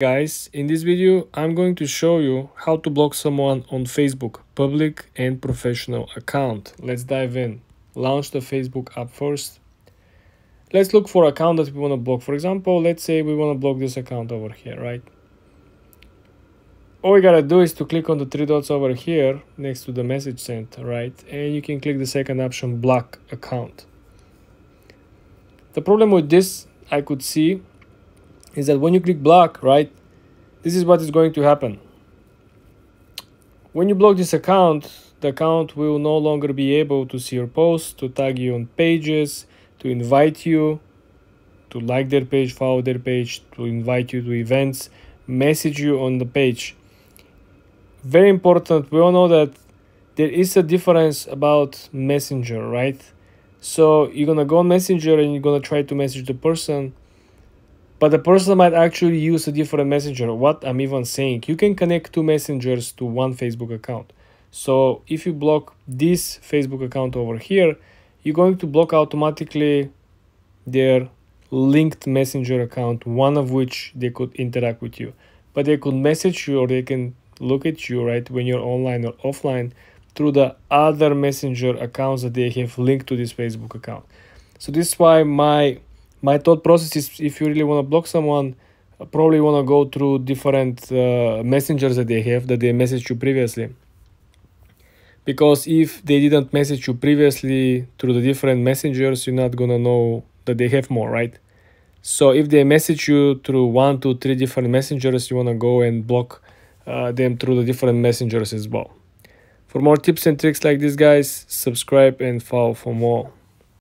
Guys, in this video I'm going to show you how to block someone on Facebook, public and professional account. Let's dive in. Launch the Facebook app first. Let's look for account that we want to block. For example, let's say we want to block this account over here, right? All we gotta do is to click on the three dots over here next to the message sent, right? And you can click the second option, block account. The problem with this I could see is that when you click block, right, this is what is going to happen. When you block this account, the account will no longer be able to see your posts, to tag you on pages, to invite you, to like their page, follow their page, to invite you to events, message you on the page. Very important, we all know that there is a difference about Messenger, right? So you're gonna go on Messenger and you're gonna try to message the person, but the person might actually use a different messenger. What I'm even saying, you can connect two messengers to one Facebook account. So if you block this Facebook account over here, you're going to block automatically their linked messenger account, one of which they could interact with you. But they could message you or they can look at you, right, when you're online or offline through the other messenger accounts that they have linked to this Facebook account. So this is why my thought process is, if you really want to block someone, probably want to go through different messengers that they have, that they messaged you previously. Because if they didn't message you previously through the different messengers, you're not going to know that they have more, right? So if they message you through 1, 2, 3 different messengers, you want to go and block them through the different messengers as well. For more tips and tricks like this, guys, subscribe and follow for more.